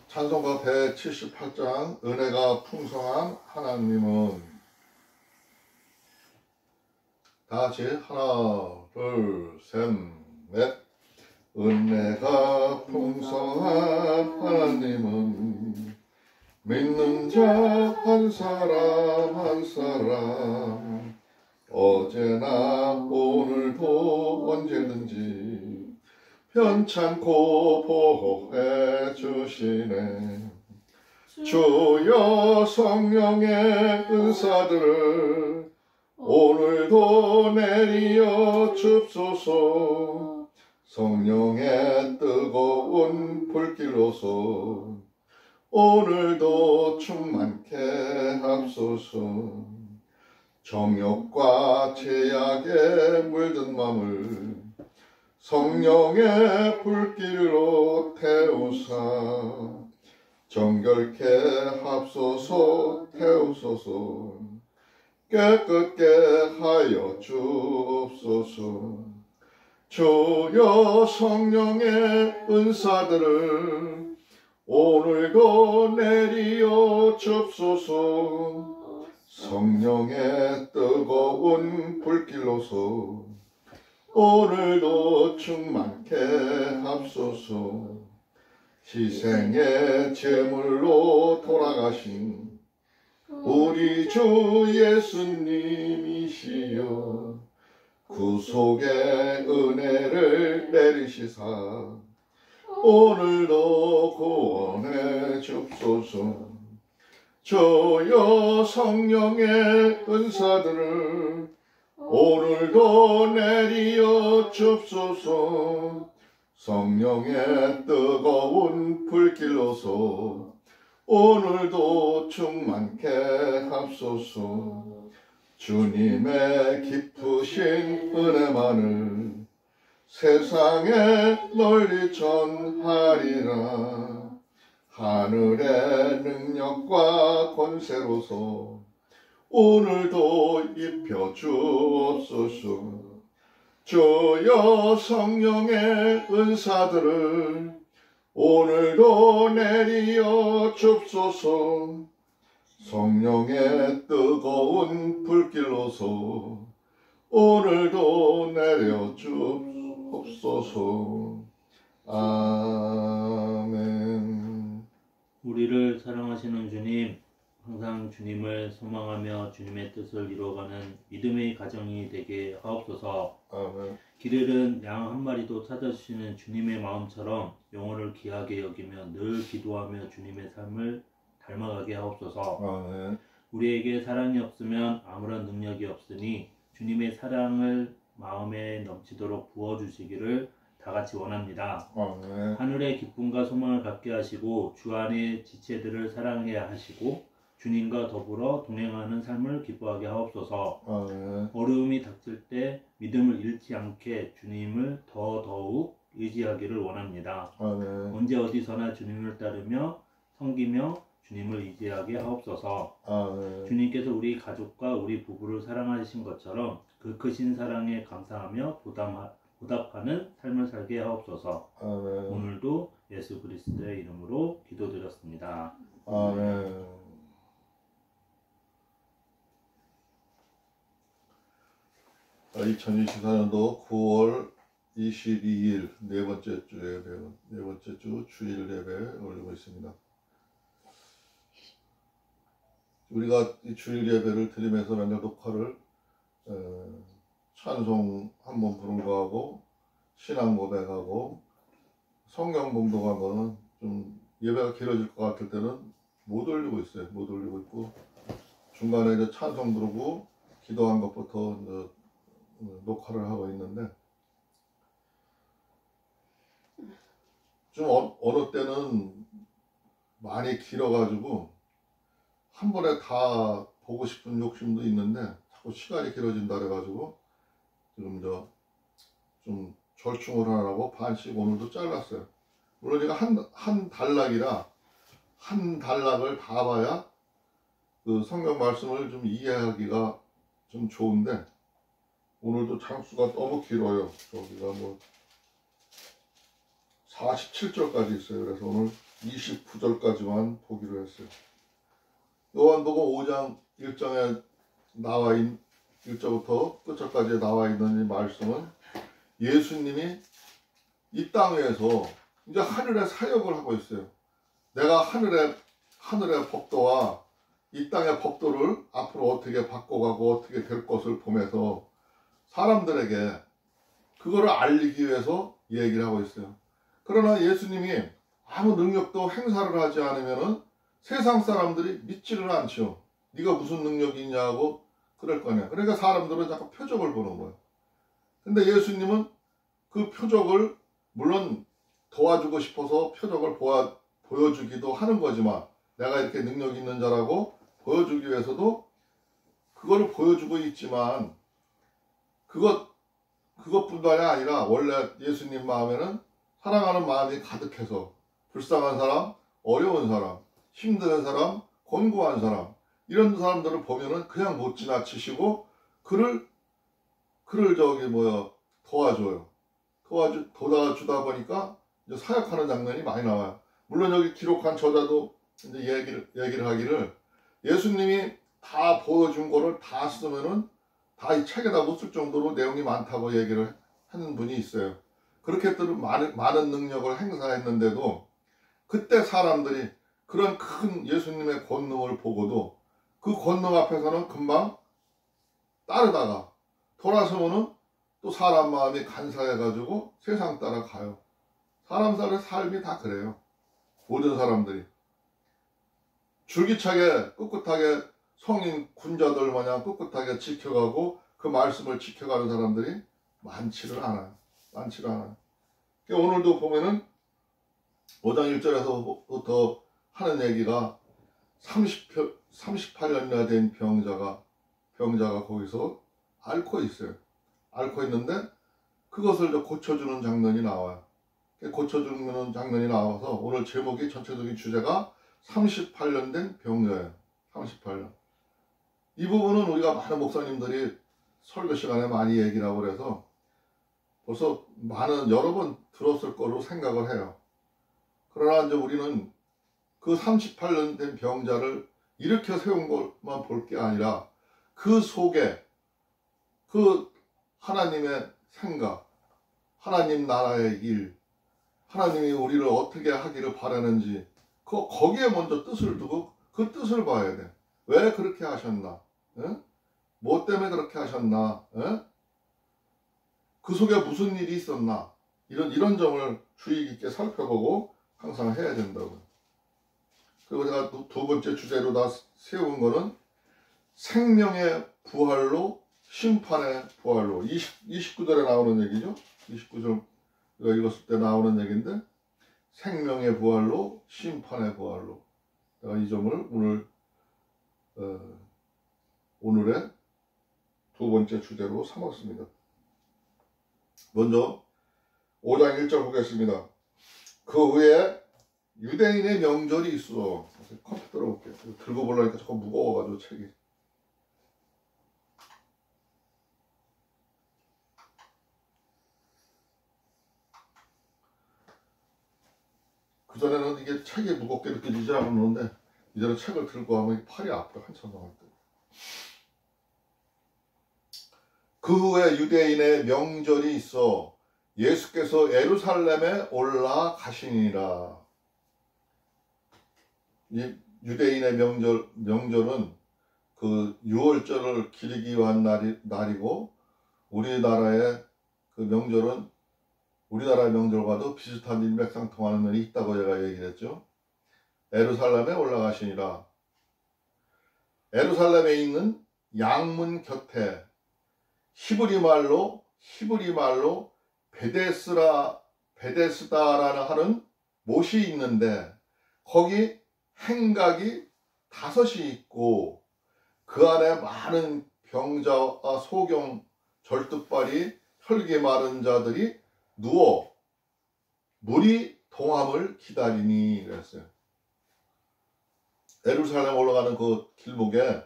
찬송가 178장 은혜가 풍성한 하나님은 다같이 하나 둘 셋 넷 은혜가 풍성한 하나님은 믿는 자 한 사람 한 사람 어제나 오늘도 언제든지 편찮고 보호해 주시네. 주여 성령의 은사들을 오늘도 내리어 줍소서. 성령의 뜨거운 불길로서 오늘도 충만케 합소서. 정욕과 죄악에 물든 맘을 성령의 불길로 태우사 정결케 합소서. 태우소서. 깨끗게 하여 주옵소서. 주여 성령의 은사들을 오늘도 내리어 줍소서. 성령의 뜨거운 불길로서 오늘도 충만케 합소서. 희생의 제물로 돌아가신 우리 주 예수님이시여 구속의 은혜를 내리시사 오늘도 구원해 줍소서. 주여 성령의 은사들을 오늘도 내리어 줍소서. 성령의 뜨거운 불길로서 오늘도 충만케 합소서. 주님의 깊으신 은혜만을 세상에 널리 전하리라. 하늘의 능력과 권세로서 오늘도 입혀 주옵소서. 주여 성령의 은사들을 오늘도 내리어 줍소서. 성령의 뜨거운 불길로서 오늘도 내려 주옵소서. 아멘. 우리를 사랑하시는 주님, 항상 주님을 소망하며 주님의 뜻을 이루어가는 믿음의 가정이 되게 하옵소서. 아멘. 길 잃은 양 한 마리도 찾아주시는 주님의 마음처럼 영혼을 귀하게 여기며 늘 기도하며 주님의 삶을 닮아가게 하옵소서. 아멘. 우리에게 사랑이 없으면 아무런 능력이 없으니 주님의 사랑을 마음에 넘치도록 부어주시기를 다같이 원합니다. 아멘. 하늘의 기쁨과 소망을 갖게 하시고 주 안의 지체들을 사랑해야 하시고 주님과 더불어 동행하는 삶을 기뻐하게 하옵소서. 아멘. 어려움이 닥칠 때 믿음을 잃지 않게 주님을 더더욱 의지하기를 원합니다. 아멘. 언제 어디서나 주님을 따르며 섬기며 주님을 의지하게 하옵소서. 아멘. 주님께서 우리 가족과 우리 부부를 사랑하신 것처럼 그 크신 사랑에 감사하며 보답하는 삶을 살게 하옵소서. 아멘. 오늘도 예수 그리스도의 이름으로 기도드렸습니다. 아멘. 2024년도 9월 22일 네 번째 주 주일 예배 올리고 있습니다. 우리가 이 주일 예배를 드리면서 맨날 녹화를 찬송 한번 부른 거하고 신앙 고백하고 성경 봉독한 거는 좀 예배가 길어질 것 같을 때는 못 올리고 있어요. 못 올리고 있고 중간에 이제 찬송 부르고 기도한 것부터 이제 녹화를 하고 있는데 좀 어느 때는 많이 길어가지고 한 번에 다 보고 싶은 욕심도 있는데 자꾸 시간이 길어진다 그래가지고 지금 좀 절충을 하라고 반씩 오늘도 잘랐어요. 물론 제가 한 단락이라 한 단락을 다 봐야 그 성경 말씀을 좀 이해하기가 좀 좋은데 오늘도 장수가 너무 길어요. 저기가 뭐 47절까지 있어요. 그래서 오늘 29절까지만 보기로 했어요. 요한복음 5장 1장에 나와 있는 1절부터 끝절까지 나와 있는 이 말씀은 예수님이 이 땅에서 이제 하늘의 사역을 하고 있어요. 내가 하늘의 법도와 이 땅의 법도를 앞으로 어떻게 바꿔가고 어떻게 될 것을 보면서 사람들에게 그거를 알리기 위해서 얘기를 하고 있어요. 그러나 예수님이 아무 능력도 행사를 하지 않으면은 세상 사람들이 믿지를 않죠. 네가 무슨 능력이 있냐고 그럴 거냐. 그러니까 사람들은 자꾸 표적을 보는 거예요. 근데 예수님은 그 표적을 물론 도와주고 싶어서 표적을 보여주기도 하는 거지만 내가 이렇게 능력이 있는 자라고 보여주기 위해서도 그거를 보여주고 있지만 그것뿐만이 아니라 원래 예수님 마음에는 사랑하는 마음이 가득해서 불쌍한 사람, 어려운 사람, 힘든 사람, 곤고한 사람 이런 사람들을 보면은 그냥 못 지나치시고 그를 도와줘요. 도와주다 보니까 이제 사역하는 장면이 많이 나와요. 물론 여기 기록한 저자도 이제 얘기를 하기를 예수님이 다 보여준 거를 다 쓰면은 다 이 책에다 못 쓸 정도로 내용이 많다고 얘기를 하는 분이 있어요. 그렇게 많은 능력을 행사했는데도 그때 사람들이 그런 큰 예수님의 권능을 보고도 그 권능 앞에서는 금방 따르다가 돌아서면은 또 사람 마음이 간사해가지고 세상 따라가요. 사람들의 삶이 다 그래요. 모든 사람들이 줄기차게 꿋꿋하게 성인 군자들 마냥 꿋꿋하게 지켜가고 그 말씀을 지켜가는 사람들이 많지를 않아요. 오늘도 보면은 5장 1절에서부터 하는 얘기가 38년이나 된 병자가 거기서 앓고 있어요. 앓고 있는데 그것을 고쳐주는 장면이 나와요. 고쳐주는 장면이 나와서 오늘 제목이 전체적인 주제가 38년 된 병자예요. 38년. 이 부분은 우리가 많은 목사님들이 설교 시간에 많이 얘기를 하고 그래서 벌써 여러 번 들었을 거로 생각을 해요. 그러나 이제 우리는 그 38년 된 병자를 일으켜 세운 것만 볼 게 아니라 그 속에 그 하나님의 생각, 하나님 나라의 일, 하나님이 우리를 어떻게 하기를 바라는지 거기에 먼저 뜻을 두고 그 뜻을 봐야 돼. 왜 그렇게 하셨나? 에? 뭐 때문에 그렇게 하셨나? 에? 그 속에 무슨 일이 있었나? 이런 점을 주의 깊게 살펴보고 항상 해야 된다고. 그리고 제가 두 번째 주제로 다 세운 거는 생명의 부활로 심판의 부활로 29절에 나오는 얘기죠. 29절 우리가 읽었을 때 나오는 얘기인데 생명의 부활로 심판의 부활로 내가 이 점을 오늘의 두 번째 주제로 삼았습니다. 먼저 5장 1절 보겠습니다. 그 후에 유대인의 명절이 있어. 컴퓨터로 볼게요. 들고 보려니까 자꾸 무거워가지고 책이. 그전에는 이게 책이 무겁게 느껴지지 않았는데 이제는 책을 들고 하면 팔이 아파요. 한참 나갈 때. 그 후에 유대인의 명절이 있어 예수께서 예루살렘에 올라가시니라. 이 유대인의 명절은 그 유월절을 기리기 위한 날이고 우리나라의 그 명절은 우리나라의 명절과도 비슷한 일맥상통하는 면이 있다고 제가 얘기를 했죠. 예루살렘에 올라가시니라. 예루살렘에 있는 양문 곁에 히브리 말로 베데스다라는 하는 못이 있는데 거기 행각이 5이 있고 그 안에 많은 병자와 소경 절뚝발이 혈기 마른 자들이 누워 물이 동함을 기다리니 그랬어요. 예루살렘 올라가는 그 길목에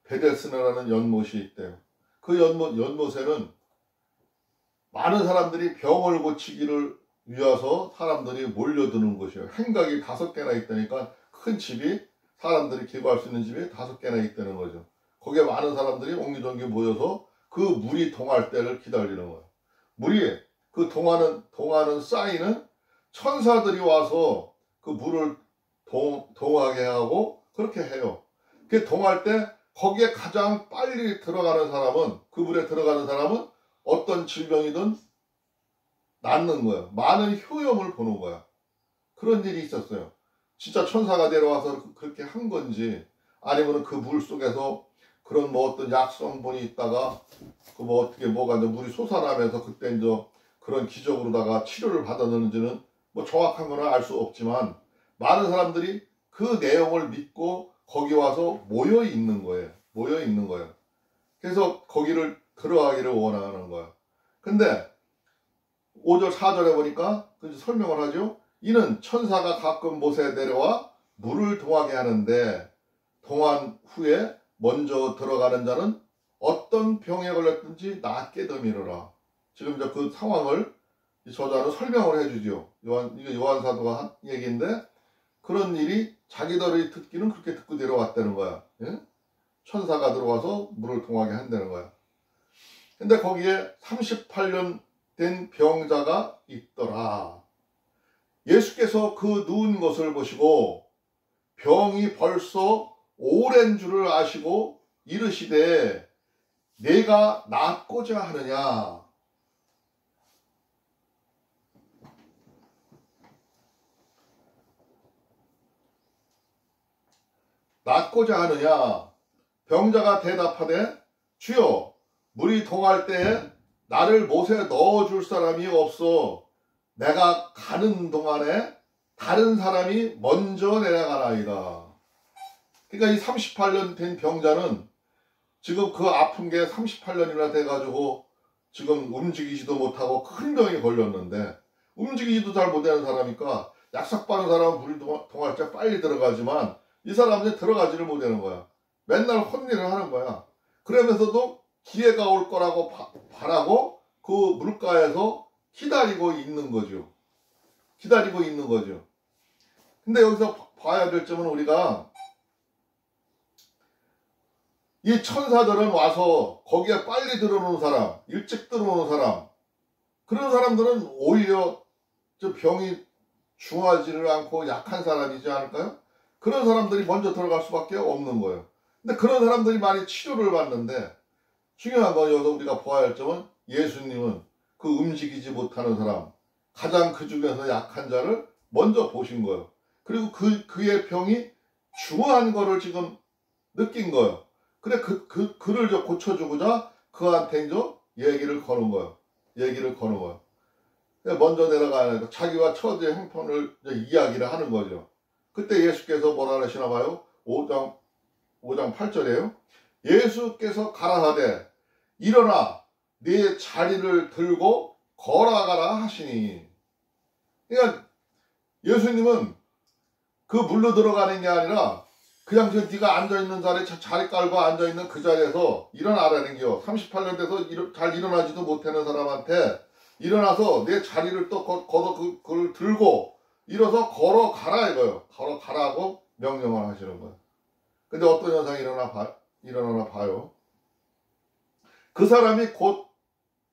베데스다라는 연못이 있대요. 그 연못에는 많은 사람들이 병을 고치기를 위어서 사람들이 몰려드는 곳이에요. 행각이 5개나 있다니까 큰 집이 사람들이 기거할 수 있는 집이 5개나 있다는 거죠. 거기에 많은 사람들이 옹기종기 모여서 그 물이 동할 때를 기다리는 거예요. 물이 그 동하는 사인은 천사들이 와서 그 물을 동하게 하고 그렇게 해요. 그 동할 때 거기에 가장 빨리 들어가는 사람은 그 물에 들어가는 사람은 어떤 질병이든 낫는 거예요. 많은 효용을 보는 거야. 그런 일이 있었어요. 진짜 천사가 내려와서 그렇게 한 건지 아니면 그 물 속에서 그런 뭐 어떤 약성분이 있다가 그 뭐 어떻게 뭐가 이제 물이 솟아나면서 그때 이제 그런 기적으로다가 치료를 받았는지는 뭐 정확한 거는 알 수 없지만 많은 사람들이 그 내용을 믿고 거기 와서 모여 있는 거예요. 모여 있는 거예요. 그래서 거기를 들어가기를 원하는 거예요. 근데 5절 4절에 보니까 설명을 하죠. 이는 천사가 가끔 못에 내려와 물을 동하게 하는데 동한 후에 먼저 들어가는 자는 어떤 병에 걸렸든지 낫게 됨이로라. 지금 이제 그 상황을 이 저자는 설명을 해주죠. 이게 요한 사도가 한 얘기인데 그런 일이 자기들이 듣기는 그렇게 듣고 내려왔다는 거야. 예? 천사가 들어와서 물을 동하게 한다는 거야. 근데 거기에 38년 된 병자가 있더라. 예수께서 그 누운 것을 보시고 병이 벌써 오랜 줄을 아시고 이르시되 내가 낫고자 하느냐. 낫고자 하느냐. 병자가 대답하되 주여 물이 동할 때에 나를 못에 넣어줄 사람이 없어 내가 가는 동안에 다른 사람이 먼저 내려가나이다. 그러니까 이 38년 된 병자는 지금 그 아픈 게 38년이나 돼가지고 지금 움직이지도 못하고 큰 병이 걸렸는데 움직이지도 잘 못하는 사람이니까 약삭빠른 사람은 물이 동할 때 빨리 들어가지만 이 사람은 들어가지를 못하는 거야. 맨날 혼일을 하는 거야. 그러면서도 기회가 올 거라고 바라고 그 물가에서 기다리고 있는 거죠. 기다리고 있는 거죠. 근데 여기서 봐야 될 점은 우리가 이 천사들은 와서 거기에 빨리 들어오는 사람, 일찍 들어오는 사람, 그런 사람들은 오히려 저 병이 중하지를 않고 약한 사람이지 않을까요? 그런 사람들이 먼저 들어갈 수밖에 없는 거예요. 근데 그런 사람들이 많이 치료를 받는데 중요한 건 여기서 우리가 보아야 할 점은 예수님은 그 움직이지 못하는 사람, 가장 그 중에서 약한 자를 먼저 보신 거예요. 그리고 그의 병이 중한 거를 지금 느낀 거예요. 그래 그를 저 고쳐주고자 그한테 이제 얘기를 거는 거예요. 얘기를 거는 거예요. 먼저 내려가야 자기와 처지의 형편을 이야기를 하는 거죠. 그때 예수께서 뭐라 하시나 봐요? 5장 8절이에요. 예수께서 가라사대 일어나 네 자리를 들고 걸어가라 하시니. 그러니까 예수님은 그 물로 들어가는 게 아니라 그냥 저 네가 앉아있는 자리 깔고 앉아있는 그 자리에서 일어나라는 게요. 38년 돼서 잘 일어나지도 못하는 사람한테 일어나서 내 자리를 또 그걸 들고 일어서 걸어가라 이거예요. 걸어가라고 명령을 하시는 거예요. 근데 어떤 현상이 일어나나 봐요. 그 사람이 곧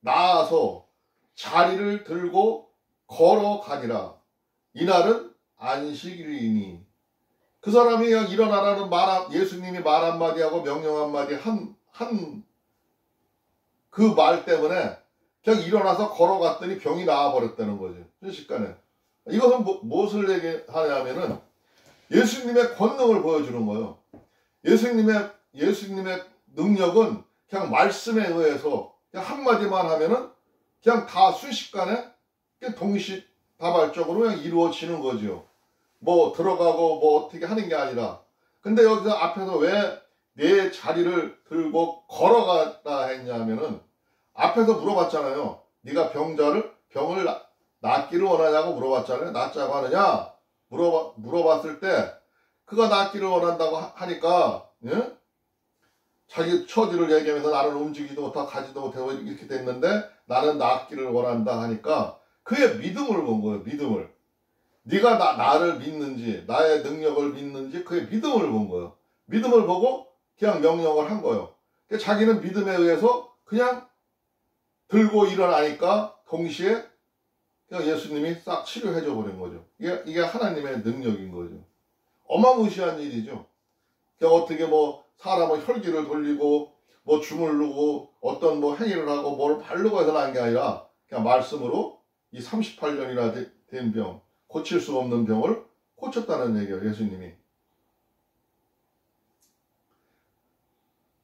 나아서 자리를 들고 걸어가니라. 이날은 안식일이니. 그 사람이 그냥 일어나라는 예수님이 말 한마디하고 명령 한마디 한 그 말 때문에 그냥 일어나서 걸어갔더니 병이 나아버렸다는 거죠. 순식간에. 이것은 무엇을 얘기하냐면은 예수님의 권능을 보여주는 거예요. 예수님의 능력은 그냥 말씀에 의해서 그냥 한마디만 하면은 그냥 다 순식간에 그냥 동시다발적으로 그냥 이루어지는 거죠. 뭐 들어가고 뭐 어떻게 하는 게 아니라. 근데 여기서 앞에서 왜 내 자리를 들고 걸어가라 했냐면은 앞에서 물어봤잖아요. 네가 병을 낫기를 원하냐고 물어봤잖아요. 낫자고 하느냐 물어봤을 때 그가 낫기를 원한다고 하니까 예? 자기 처지를 얘기하면서 나는 움직이지도 못하고 가지도 못하고 이렇게 됐는데 나는 낫기를 원한다 하니까 그의 믿음을 본 거예요. 믿음을. 네가 나를 믿는지, 나의 능력을 믿는지 그의 믿음을 본 거예요. 믿음을 보고 그냥 명령을 한 거예요. 자기는 믿음에 의해서 그냥 들고 일어나니까 동시에 그냥 예수님이 싹 치료해줘 버린 거죠. 이게 하나님의 능력인 거죠. 어마무시한 일이죠. 그냥 어떻게 뭐 사람은 혈기를 돌리고 뭐 주물르고 어떤 뭐 행위를 하고 뭘 바르고 해서 난 게 아니라 그냥 말씀으로 이 38년이나 된 병, 고칠 수 없는 병을 고쳤다는 얘기예요. 예수님이.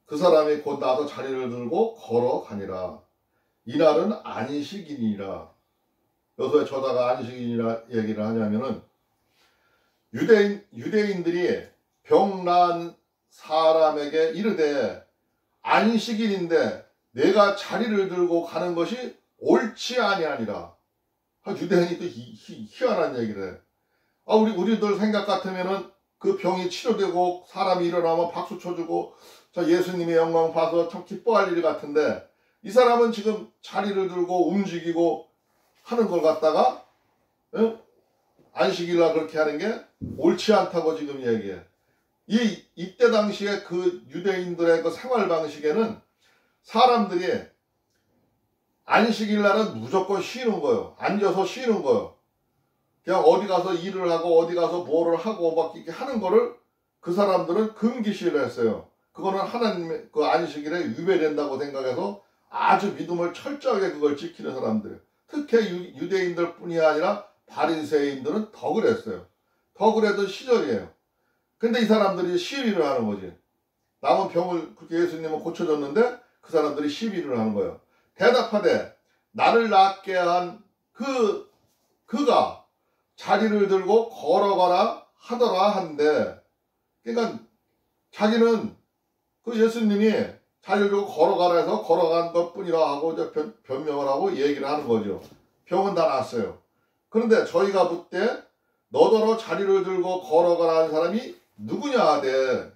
그 사람이 곧 나서 자리를 들고 걸어가니라. 이날은 안식이니라. 여기서 왜 저다가 안식이니라 얘기를 하냐면은 유대인들이 병난 사람에게 이르되 안식일인데 내가 자리를 들고 가는 것이 옳지 아니하니라. 유대인이 또 희한한 얘기를 해. 우리들 생각 같으면은 그 병이 치료되고 사람이 일어나면 박수 쳐주고 저 예수님의 영광 봐서 참 기뻐할 일 같은데 이 사람은 지금 자리를 들고 움직이고 하는 걸 갖다가 안식일날 그렇게 하는 게 옳지 않다고 지금 얘기해. 이때 당시에 그 유대인들의 그 생활 방식에는 사람들이 안식일날은 무조건 쉬는 거예요. 앉아서 쉬는 거예요. 그냥 어디 가서 일을 하고 어디 가서 뭐를 하고 막 이렇게 하는 거를 그 사람들은 금기시를 했어요. 그거는 하나님의 그 안식일에 위배된다고 생각해서 아주 믿음을 철저하게 그걸 지키는 사람들. 특히 유대인들 뿐이 아니라 바리새인들은 더 그랬어요. 더 그래도 시절이에요. 근데 이 사람들이 시위를 하는 거지. 남은 병을 그렇게 예수님은 고쳐줬는데 그 사람들이 시위를 하는 거예요. 대답하되 나를 낫게 한 그가 자리를 들고 걸어가라 하더라 한데, 그러니까 자기는 그 예수님이 자리를 들고 걸어가라 해서 걸어간 것 뿐이라 하고 변명을 하고 얘기를 하는 거죠. 병은 다 났어요. 그런데 저희가 묻되 너더러 자리를 들고 걸어가라 하는 사람이 누구냐 하되,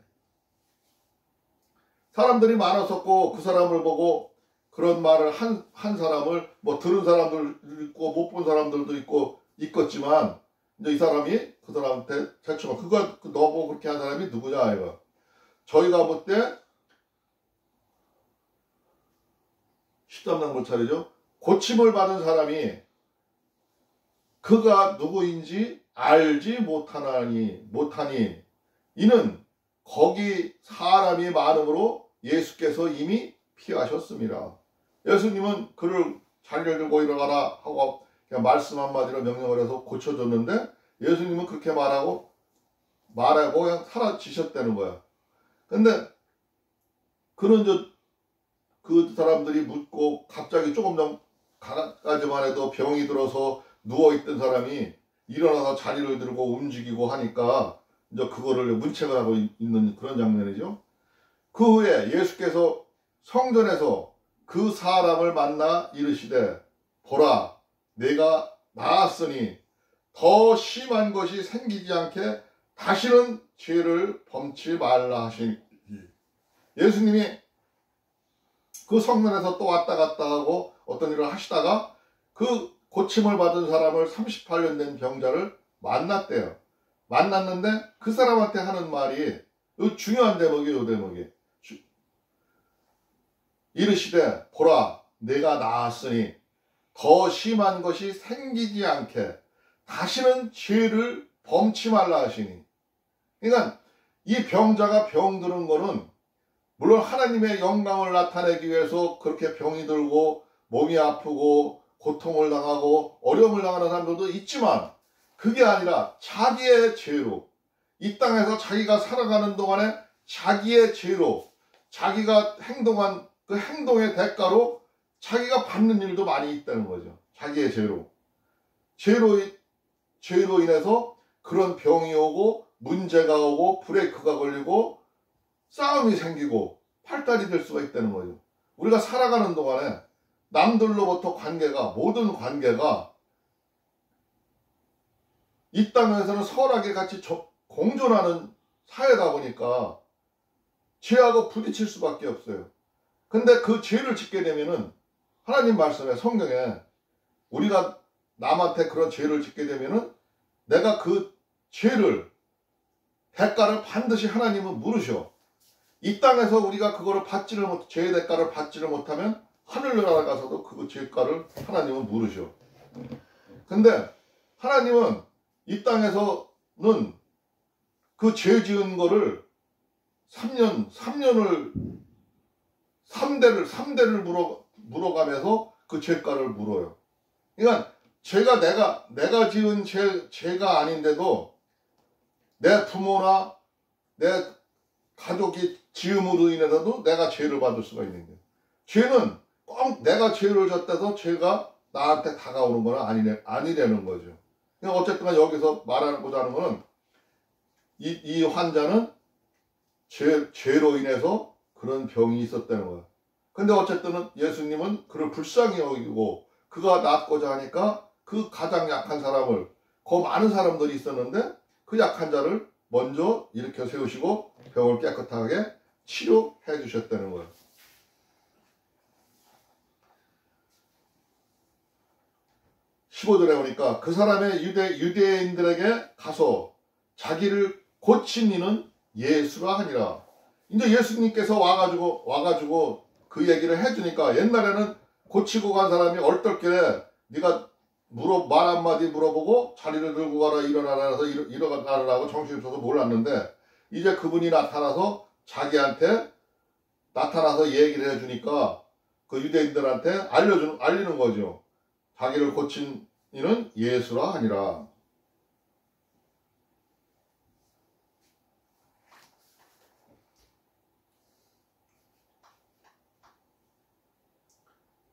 사람들이 많았었고 그 사람을 보고 그런 말을 한 사람을 뭐 들은 사람들도 있고 못 본 사람들도 있겠지만 이제 이 사람이 그 사람한테 제쳐봐. 그거 너 보고 그렇게 한 사람이 누구냐 이거. 저희가 묻되 13장 못 차리죠. 고침을 받은 사람이 그가 누구인지 알지 못하니 이는 거기 사람이 많음으로 예수께서 이미 피하셨습니다. 예수님은 그를 자리를 들고 일어나라 하고 그냥 말씀 한마디로 명령을 해서 고쳐줬는데 예수님은 그렇게 말하고 그냥 사라지셨다는 거야. 근데 그는 그 사람들이 묻고 갑자기 조금 전까지만 해도 병이 들어서 누워있던 사람이 일어나서 자리를 들고 움직이고 하니까 이제 그거를 문책을 하고 있는 그런 장면이죠. 그 후에 예수께서 성전에서 그 사람을 만나 이르시되 보라 내가 나았으니 더 심한 것이 생기지 않게 다시는 죄를 범치 말라 하시니, 예수님이 그 성전에서 또 왔다 갔다 하고 어떤 일을 하시다가 그 고침을 받은 사람을 38년 된 병자를 만났대요. 만났는데 그 사람한테 하는 말이 중요한 대목이에요. 이 대목이. 이르시되 보라 내가 나았으니 더 심한 것이 생기지 않게 다시는 죄를 범치 말라 하시니. 그러니까 이 병자가 병드는 거는 물론 하나님의 영광을 나타내기 위해서 그렇게 병이 들고 몸이 아프고 고통을 당하고 어려움을 당하는 사람들도 있지만 그게 아니라 자기의 죄로, 이 땅에서 자기가 살아가는 동안에 자기의 죄로 자기가 행동한 그 행동의 대가로 자기가 받는 일도 많이 있다는 거죠. 자기의 죄로 인해서 그런 병이 오고 문제가 오고 브레이크가 걸리고 싸움이 생기고 팔다리 될 수가 있다는 거죠. 우리가 살아가는 동안에 남들로부터 모든 관계가 이 땅에서는 선하게 같이 공존하는 사회다 보니까 죄하고 부딪힐 수밖에 없어요. 근데 그 죄를 짓게 되면은 하나님 말씀에 성경에 우리가 남한테 그런 죄를 짓게 되면은 내가 그 죄를 대가를 반드시 하나님은 물으셔. 이 땅에서 우리가 그거를 죄의 대가를 받지를 못하면 하늘나라 가서도 그 죄가를 하나님은 물으셔. 근데 하나님은 이 땅에서는 그 죄 지은 거를 3대를 물어가면서 그 죄가를 물어요. 그러니까 내가 지은 죄가 아닌데도 내 부모나 내 가족이 지음으로 인해서도 내가 죄를 받을 수가 있는 거예요. 죄는 꼭 내가 죄를 졌다서 죄가 나한테 다가오는 건 아니라는 거죠. 그러니까 어쨌든 여기서 말하고자 하는 거는 이 환자는 죄로 인해서 그런 병이 있었다는 거예요. 근데 어쨌든 예수님은 그를 불쌍히 여기고 그가 낫고자 하니까 그 가장 약한 사람을, 그 많은 사람들이 있었는데 그 약한 자를 먼저 일으켜 세우시고 병을 깨끗하게 치료해 주셨다는 거예요. 15절에 보니까 그 사람의 유대인들에게 가서 자기를 고친 이는 예수라 하니라. 이제 예수님께서 와가지고 그 얘기를 해주니까, 옛날에는 고치고 간 사람이 얼떨결에 네가 말 한마디 물어보고 자리를 들고 가라, 일어나라 해서 일어나라고 정신없어서 몰랐는데, 이제 그분이 나타나서 자기한테 나타나서 얘기를 해주니까 그 유대인들한테 알리는 거죠. 자기를 고친 이는 예수라 하니라.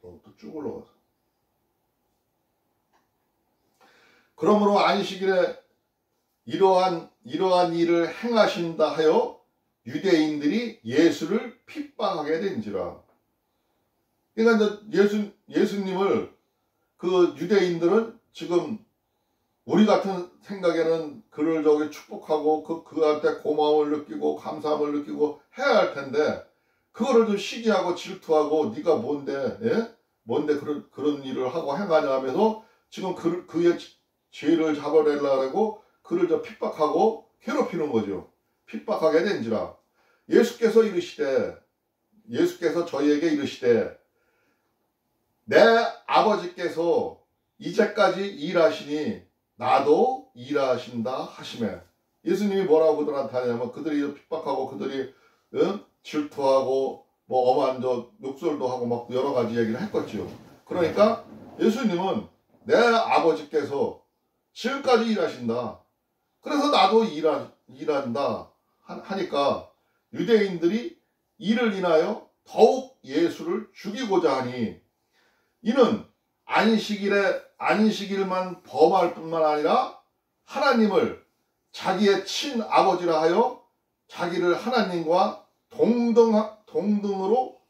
또 쭉 올라가서. 그러므로 안식일에 이러한 일을 행하신다 하여 유대인들이 예수를 핍박하게 된지라. 그러니까 이제 예수님을 그 유대인들은 지금 우리 같은 생각에는 그를 축복하고 그한테 고마움을 느끼고 감사함을 느끼고 해야 할 텐데, 그거를 좀 시기하고 질투하고 네가 뭔데, 예? 뭔데 그런 일을 하고 행하냐 하면서 지금 그의 죄를 잡아내려고 그를 핍박하고 괴롭히는 거죠. 핍박하게 된지라. 예수께서 저희에게 이르시되 내 아버지께서 이제까지 일하시니 나도 일하신다 하시매. 예수님이 뭐라고 그들한테 하냐면, 그들이 핍박하고 그들이 질투하고 뭐 엄한 욕설도 하고 막 여러 가지 얘기를 했겠지요. 그러니까 예수님은 내 아버지께서 지금까지 일하신다. 그래서 나도 일한다 하니까 유대인들이 이를 인하여 더욱 예수를 죽이고자 하니, 이는 안식일만 범할 뿐만 아니라 하나님을 자기의 친아버지라 하여 자기를 하나님과 동등으로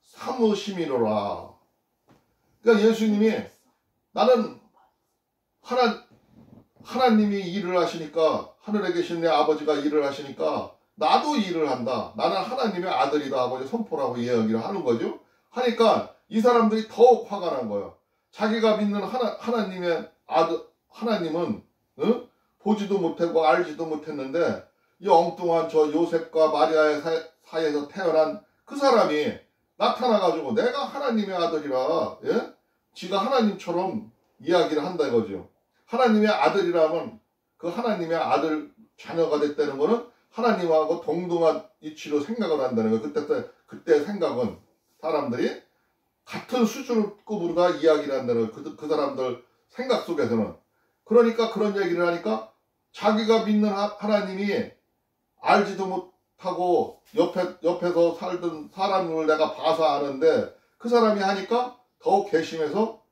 삼으심이로라. 그러니까 예수님이, 나는 하나님이 일을 하시니까, 하늘에 계신 내 아버지가 일을 하시니까 나도 일을 한다. 나는 하나님의 아들이다 하고 선포라고 이야기를 하는 거죠. 하니까 이 사람들이 더욱 화가 난 거예요. 자기가 믿는 하나님의 아들, 하나님은 보지도 못하고 알지도 못했는데 이 엉뚱한 요셉과 마리아의 사이에서 태어난 그 사람이 나타나가지고 내가 하나님의 아들이라, 예? 지가 하나님처럼 이야기를 한다 이거죠. 하나님의 아들이라면 그 하나님의 아들 자녀가 됐다는 거는 하나님하고 동등한 이치로 생각을 한다는 거예요. 그때 생각은 사람들이 같은 수준급으로 다 이야기를 한다는 거예요. 그 사람들 생각 속에서는. 그러니까 그런 얘기를 하니까 자기가 믿는 하나님이 알지도 못하고 옆에서 살던 사람을 내가 봐서 아는데 그 사람이 하니까 더욱 괘씸해서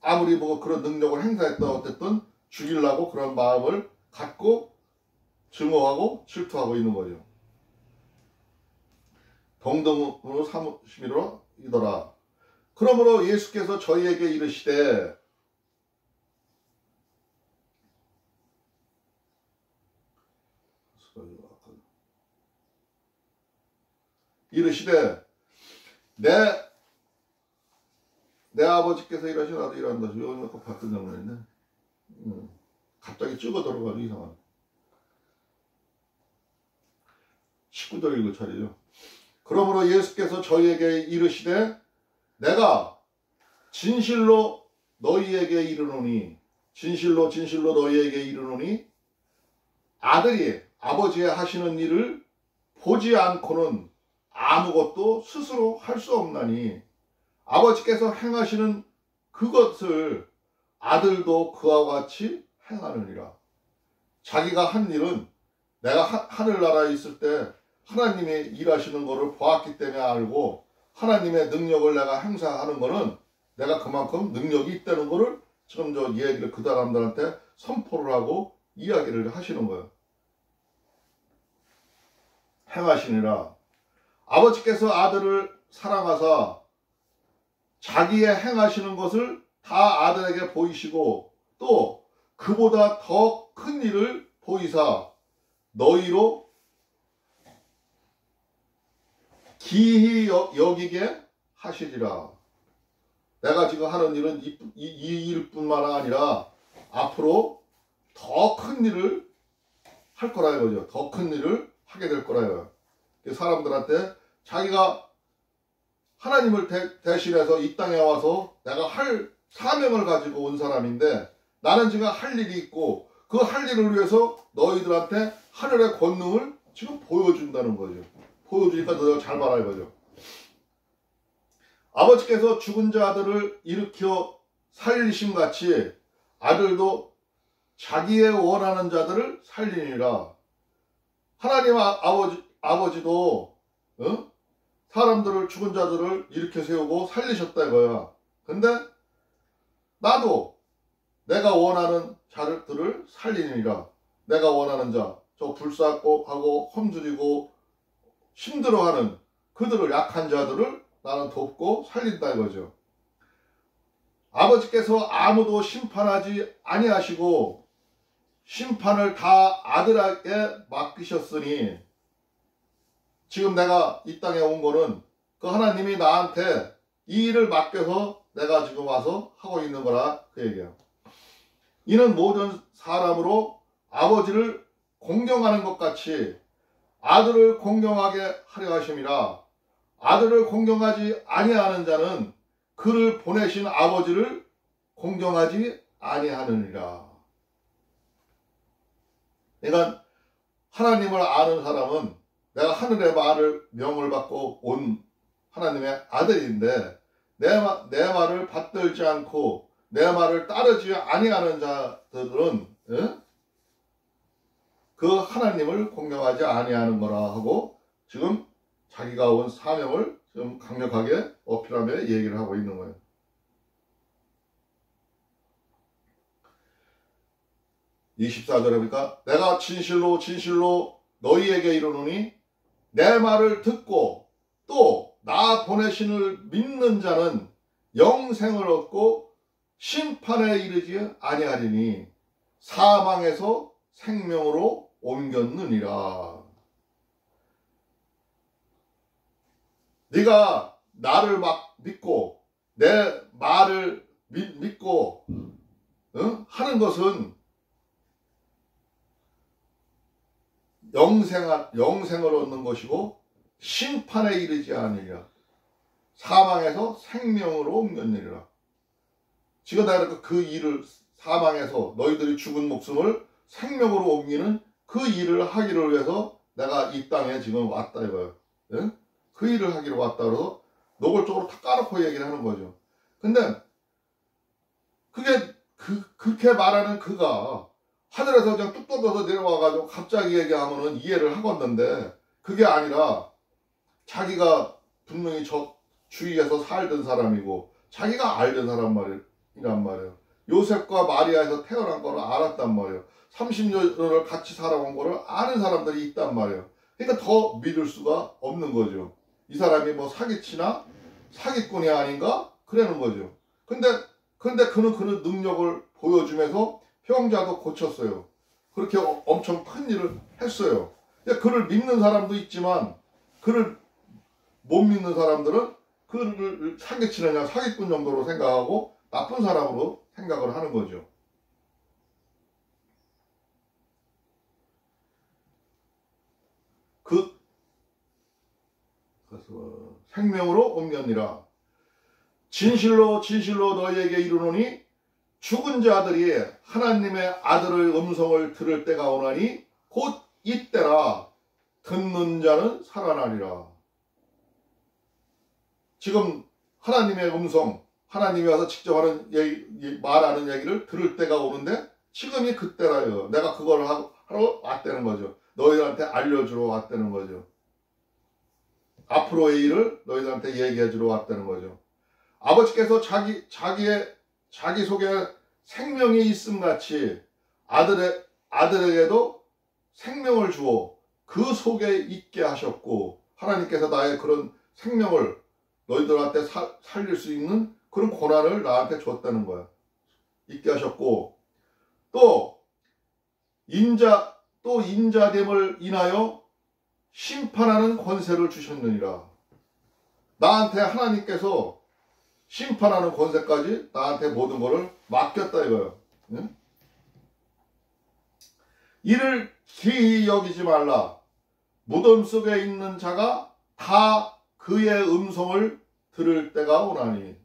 아무리 뭐 그런 능력을 행사했다 어쨌든 죽이려고 그런 마음을 갖고 증오하고 질투하고 있는 거죠. 동등으로 삼으심이로 이더라. 그러므로 예수께서 저희에게 이르시되 내 아버지께서 일하시 나도 일한다. 여기 아까 봤던 장면인데 갑자기 찍어 들어가지고 이상하네. 19절 읽을 차례죠. 그러므로 예수께서 저희에게 이르시되 내가 진실로 너희에게 이르노니 진실로 너희에게 이르노니 아들이 아버지의 하시는 일을 보지 않고는 아무것도 스스로 할 수 없나니 아버지께서 행하시는 그것을 아들도 그와 같이 행하느니라. 자기가 한 일은 내가 하늘나라에 있을 때 하나님이 일하시는 것을 보았기 때문에 알고 하나님의 능력을 내가 행사하는 것은 내가 그만큼 능력이 있다는 것을 지금 저 얘기를 그 사람들한테 선포를 하고 이야기를 하시는 거예요. 행하시니라. 아버지께서 아들을 사랑하사 자기의 행하시는 것을 다 아들에게 보이시고 또 그보다 더 큰 일을 보이사 너희로 기히 여기게 하시리라. 내가 지금 하는 일은 이 일뿐만 아니라 앞으로 더 큰 일을 할 거라 이거죠. 더 큰 일을 하게 될 거라요. 사람들한테 자기가 하나님을 대신해서 이 땅에 와서 내가 할 사명을 가지고 온 사람인데 나는 지금 할 일이 있고 그 할 일을 위해서 너희들한테 하늘의 권능을 지금 보여준다는 거죠. 보여주니까 너희가 잘 봐라 이거죠. 아버지께서 죽은 자들을 일으켜 살리심 같이 아들도 자기의 원하는 자들을 살리니라. 하나님 아버지도 사람들을 죽은 자들을 일으켜 세우고 살리셨다 이거야. 근데 나도 내가 원하는 자들을 살리니라. 내가 원하는 자, 저 불쌍하고 하고 험들이고 힘들어하는 그들을 약한 자들을 나는 돕고 살린다 이거죠. 아버지께서 아무도 심판하지 아니하시고 심판을 다 아들에게 맡기셨으니 지금 내가 이 땅에 온 거는 그 하나님이 나한테 이 일을 맡겨서 내가 지금 와서 하고 있는 거라 그 얘기예요. 이는 모든 사람으로 아버지를 공경하는 것 같이 아들을 공경하게 하려 하심이라. 아들을 공경하지 아니하는 자는 그를 보내신 아버지를 공경하지 아니하느니라. 그러니까 하나님을 아는 사람은 내가 하늘의 명을 받고 온 하나님의 아들인데 내 말을 받들지 않고 내 말을 따르지 아니하는 자들은 그 하나님을 공경하지 아니하는 거라 하고 지금 자기가 온 사명을 좀 강력하게 어필하며 얘기를 하고 있는 거예요. 24절에 보니까 내가 진실로 너희에게 이르노니 내 말을 듣고 또 나 보내신을 믿는 자는 영생을 얻고 심판에 이르지 아니하리니 사망에서 생명으로 옮겼느니라. 네가 나를 막 믿고 내 말을 믿고 하는 것은 영생을 얻는 것이고 심판에 이르지 않으리라. 사망에서 생명으로 옮겼느니라. 지금 내가 그 일을 사망에서 너희들이 죽은 목숨을 생명으로 옮기는 그 일을 하기를 위해서 내가 이 땅에 지금 왔다 이거예요. 예? 그 일을 하기로 왔다 그래서 노골적으로 다 까놓고 얘기를 하는 거죠. 근데 그게 그렇게 말하는 그가 하늘에서 그냥 뚝 떨어져서 내려와가지고 갑자기 얘기하면은 이해를 하겠는데 그게 아니라 자기가 분명히 저 주위에서 살던 사람이고 자기가 알던 사람이란 말이에요. 요셉과 마리아에서 태어난 거를 알았단 말이에요. 30년을 같이 살아온 거를 아는 사람들이 있단 말이에요. 그러니까 더 믿을 수가 없는 거죠. 이 사람이 뭐 사기치나 사기꾼이 아닌가 그러는 거죠. 근데 그는 능력을 보여주면서 병자도 고쳤어요. 그렇게 엄청 큰 일을 했어요. 그를 믿는 사람도 있지만 그를 못 믿는 사람들은 그를 사기치느냐 사기꾼 정도로 생각하고 나쁜 사람으로 생각을 하는 거죠. 그래서 생명으로 옮겼니라. 진실로 진실로 너희에게 이르노니 죽은 자들이 하나님의 아들의 음성을 들을 때가 오나니 곧 이때라. 듣는 자는 살아나리라. 지금 하나님의 음성, 하나님이 와서 직접 말하는 얘기를 들을 때가 오는데 지금이 그때라요. 내가 그걸 하러 왔다는 거죠. 너희들한테 알려주러 왔다는 거죠. 앞으로의 일을 너희들한테 얘기해 주러 왔다는 거죠. 아버지께서 자기 속에 생명이 있음 같이 아들에게도 생명을 주어 그 속에 있게 하셨고, 하나님께서 나의 그런 생명을 너희들한테 살릴 수 있는 그런 권한을 나한테 줬다는 거야. 있게 하셨고, 또 인자됨을 인하여 심판하는 권세를 주셨느니라. 나한테 하나님께서 심판하는 권세까지 나한테 모든 것을 맡겼다 이거예요. 응? 이를 기이 여기지 말라. 무덤 속에 있는 자가 다 그의 음성을 들을 때가 오나니.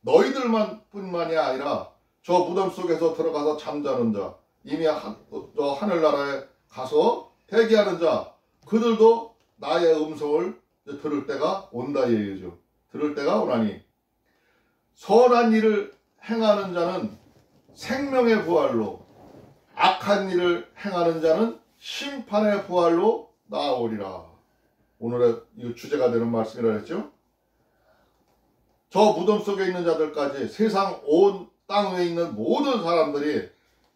너희들만 뿐만이 아니라 저 무덤 속에서 들어가서 잠자는 자, 이미 저 하늘나라에 가서 대기하는 자, 그들도 나의 음성을 들을 때가 온다 이 얘기죠. 들을 때가 오나니. 선한 일을 행하는 자는 생명의 부활로, 악한 일을 행하는 자는 심판의 부활로 나오리라. 오늘의 이 주제가 되는 말씀이라 했죠. 저 무덤 속에 있는 자들까지 세상 온 땅 위에 있는 모든 사람들이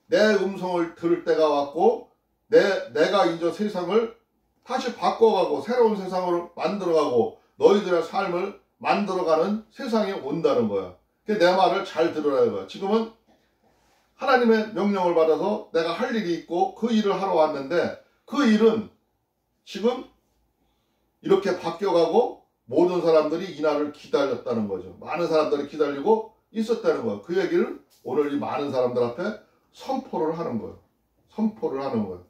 내 음성을 들을 때가 왔고, 내가 이제 세상을 다시 바꿔가고 새로운 세상을 만들어가고 너희들의 삶을 만들어가는 세상이 온다는 거야. 내 말을 잘 들으라 이거야. 지금은 하나님의 명령을 받아서 내가 할 일이 있고 그 일을 하러 왔는데, 그 일은 지금 이렇게 바뀌어가고 모든 사람들이 이 날을 기다렸다는 거죠. 많은 사람들이 기다리고 있었다는 거예요. 그 얘기를 오늘 이 많은 사람들 앞에 선포를 하는 거예요. 선포를 하는 거예요.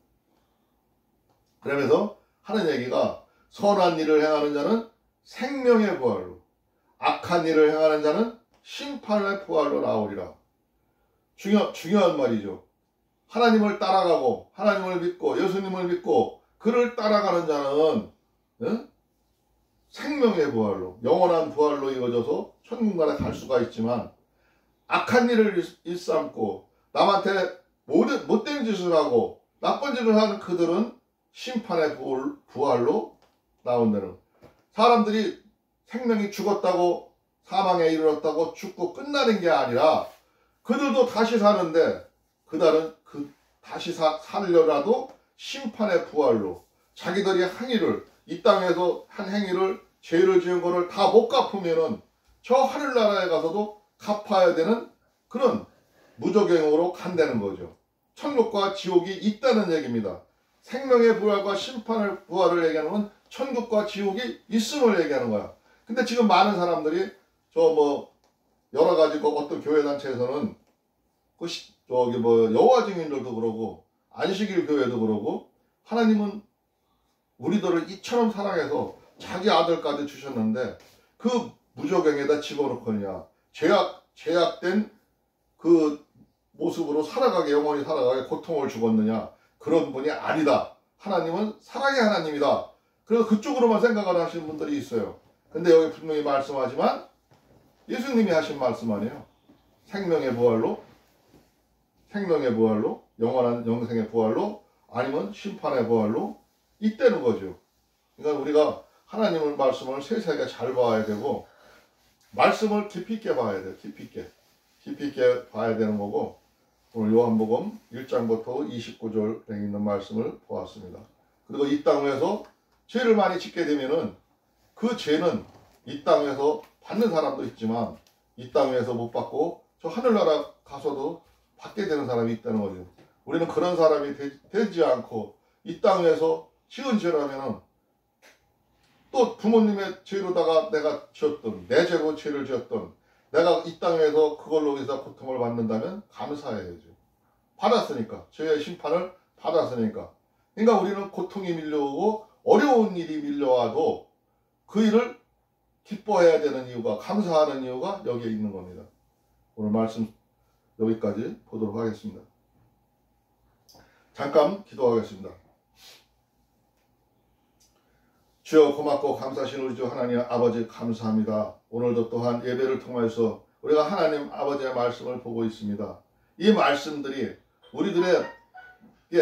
그러면서 하는 얘기가, 선한 일을 행하는 자는 생명의 부활로, 악한 일을 행하는 자는 심판의 부활로 나오리라. 중요한 말이죠. 하나님을 따라가고 하나님을 믿고 예수님을 믿고 그를 따라가는 자는 생명의 부활로, 영원한 부활로 이루어져서 천국나라에 갈 수가 있지만, 악한 일을 일삼고 남한테 못된 짓을 하고 나쁜 짓을 하는 그들은 심판의 부활로 나온다는. 사람들이 생명이 죽었다고, 사망에 이르렀다고 죽고 끝나는 게 아니라 그들도 다시 사는데, 그들은 다시 살려라도 심판의 부활로, 자기들이 이 땅에서 한 행위를, 죄를 지은 거를 다 못 갚으면은 저 하늘나라에 가서도 갚아야 되는 그런 무적행으로 간다는 거죠. 천국과 지옥이 있다는 얘기입니다. 생명의 부활과 심판의 부활을 얘기하는 건 천국과 지옥이 있음을 얘기하는 거야. 근데 지금 많은 사람들이 여러 가지 어떤 교회 단체에서는 여호와 증인들도 그러고 안식일 교회도 그러고, 하나님은 우리들을 이처럼 사랑해서 자기 아들까지 주셨는데 그 무적행에다 집어넣거냐, 죄악된 그 모습으로 영원히 살아가게 고통을 주었느냐, 그런 분이 아니다. 하나님은 사랑의 하나님이다. 그래서 그쪽으로만 생각을 하시는 분들이 있어요. 근데 여기 분명히 말씀하지만 예수님이 하신 말씀 아니에요. 생명의 부활로, 영원한 영생의 부활로, 아니면 심판의 부활로 있다는 거죠. 그러니까 우리가 하나님의 말씀을 세세하게 잘 봐야 되고, 말씀을 깊이 있게 봐야 돼요. 깊이 있게 봐야 되는 거고, 오늘 요한복음 1장부터 29절에 있는 말씀을 보았습니다. 그리고 이 땅에서 죄를 많이 짓게 되면은 그 죄는 이 땅에서 받는 사람도 있지만 이 땅에서 못 받고 저 하늘나라 가서도 받게 되는 사람이 있다는 거죠. 우리는 그런 사람이 되지 않고 이 땅에서 지은 죄라면은 또 부모님의 죄로다가 내가 지었던, 내 죄로 죄를 지었던, 내가 이 땅에서 그걸로 해서 고통을 받는다면 감사해야죠. 받았으니까. 죄의 심판을 받았으니까. 그러니까 우리는 고통이 밀려오고 어려운 일이 밀려와도 그 일을 기뻐해야 되는 이유가, 감사하는 이유가 여기에 있는 겁니다. 오늘 말씀 여기까지 보도록 하겠습니다. 잠깐 기도하겠습니다. 주여, 고맙고 감사하신 우리 주 하나님 아버지, 감사합니다. 오늘도 또한 예배를 통해서 우리가 하나님 아버지의 말씀을 보고 있습니다. 이 말씀들이 우리들의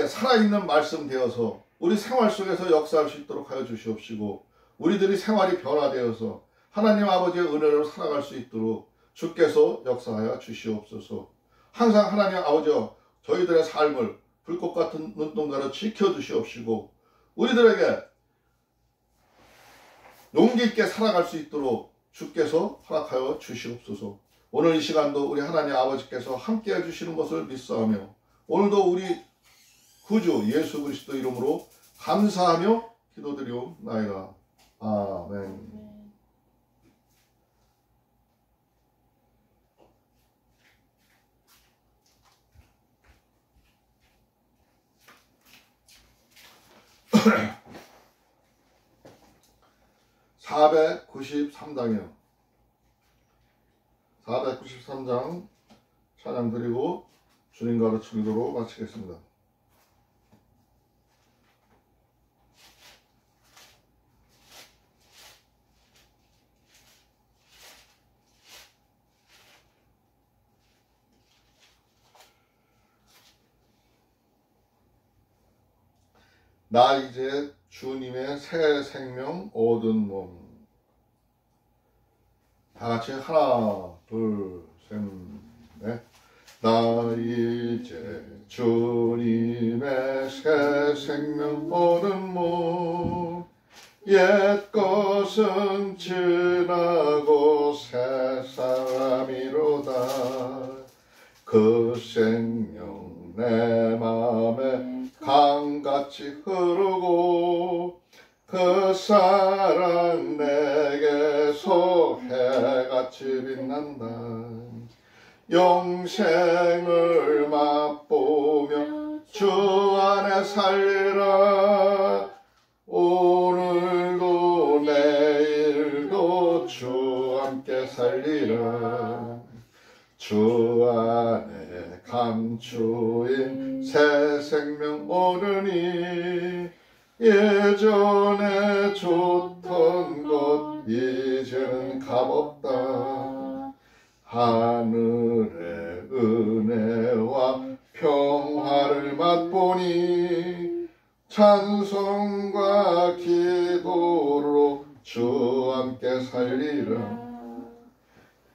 살아있는 말씀 되어서 우리 생활 속에서 역사할 수 있도록 하여 주시옵시고, 우리들이 생활이 변화되어서 하나님 아버지의 은혜로 살아갈 수 있도록 주께서 역사하여 주시옵소서. 항상 하나님 아버지여, 저희들의 삶을 불꽃 같은 눈동자로 지켜주시옵시고, 우리들에게 용기 있게 살아갈 수 있도록 주께서 허락하여 주시옵소서. 오늘 이 시간도 우리 하나님 아버지께서 함께 해주시는 것을 믿사오며, 오늘도 우리 구주 예수 그리스도 이름으로 감사하며 기도드리옵나이다. 아멘. (493장이요) 493장 찬양 드리고 주님 가르쳐 기도로 마치겠습니다. 나 이제 주님의 새 생명 얻은 몸. 다 같이 하나, 둘, 셋, 넷. 나 이제 주님의 새 생명 얻은 몸. 옛 것은 지나고 새 사람이로다. 그 생명 내 맘에 강같이 흐르고, 그 사랑 내게서 해같이 빛난다. 영생을 맛보며 주 안에 살리라. 오늘도 내일도 주 함께 살리라. 주 안에 감추인 새 생명 얻으니, 예전에 좋던 것 이제는 값없다. 하늘의 은혜와 평화를 맛보니, 찬송과 기도로 주 함께 살리라.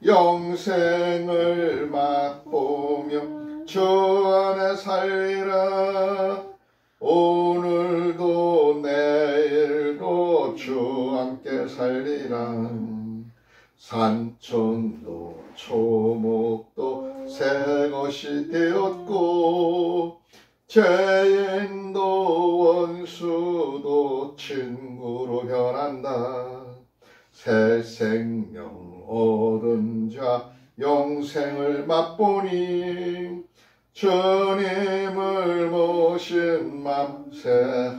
영생을 맛보며 주 안에 살리라. 오늘도 내일도 주 함께 살리라. 산천도 초목도 새 것이 되었고, 죄인도 원수도 친구로 변한다. 새 생명 얻은 자 영생을 맛보니, 주님을 모신 맘 새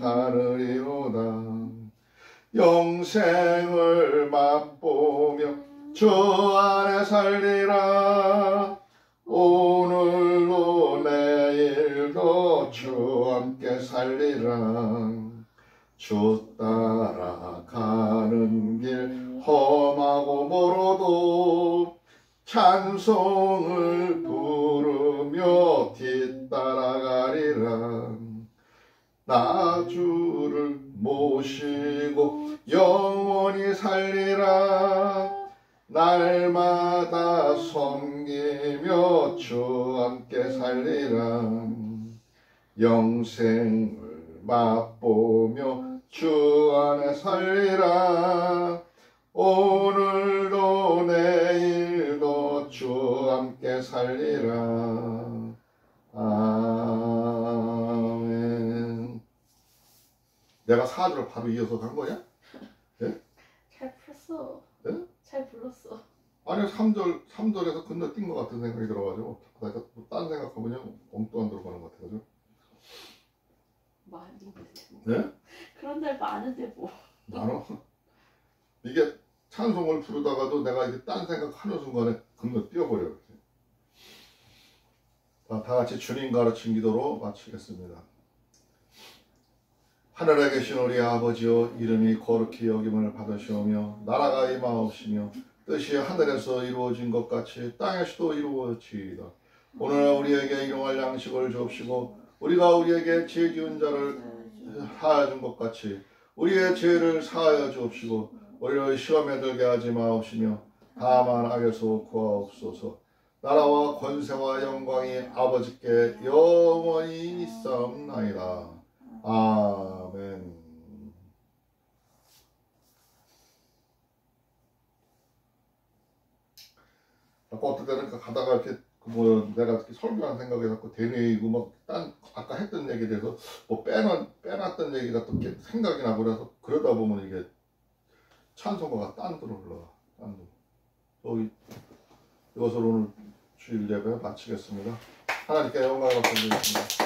하늘이로다. 영생을 맛보며 주 안에 살리라. 오늘도 내일도 주 함께 살리라. 주 따라가는 길 험하고 멀어도 찬송을 부르며 뒤따라가리라. 나 주를 모시고 영원히 살리라. 날마다 섬기며 주 함께 살리라. 영생을 맛보며 주 안에 살리라. 오늘도 내일도 주 함께 살리라. 아멘. 내가 4절 바로 이어서 간 거냐? 예? 불렀어. 네? 잘 불렀어. 아니요, 3절에서 건너뛴 것 같은 생각이 들어가지고 내가 딴 생각하면 엉뚱한 데로 가는 것 같아가지고. 많은데 뭐. 네? 그런 날 많은데 뭐. 나는 이게 찬송을 부르다가도 내가 이게 딴 생각하는 순간에 건너뛰어버려요. 다 같이 주님 가르친 기도로 마치겠습니다. 하늘에 계신 우리 아버지여, 이름이 거룩히 여김을 받으시오며 나라가 임하옵시며 뜻이 하늘에서 이루어진 것 같이 땅에서도 이루어지이다. 오늘 우리에게 일용할 양식을 주옵시고 우리가 우리에게 죄 지은 자를 사하여 준 것 같이 우리의 죄를 사하여 주옵시고 우리를 시험에 들게 하지 마옵시며 다만 악에서 구하옵소서. 나라와 권세와 영광이 아버지께 영원히 있사옵나이다. 아멘. 아까 어떤 때는 가다가 이렇게 뭐 내가 이렇게 설교한 생각이 자꾸 되뇌이고 막 딴 아까 했던 얘기에 대해서 뭐 빼놨던 얘기가 또 이렇게 생각이 나고 그래서 그러다 보면 이게 찬송가가 딴 데로 흘러가. 딴 데로. 저기 이것으로 오늘 주일 예배 마치겠습니다. 하나님께 영광을 받드리겠습니다.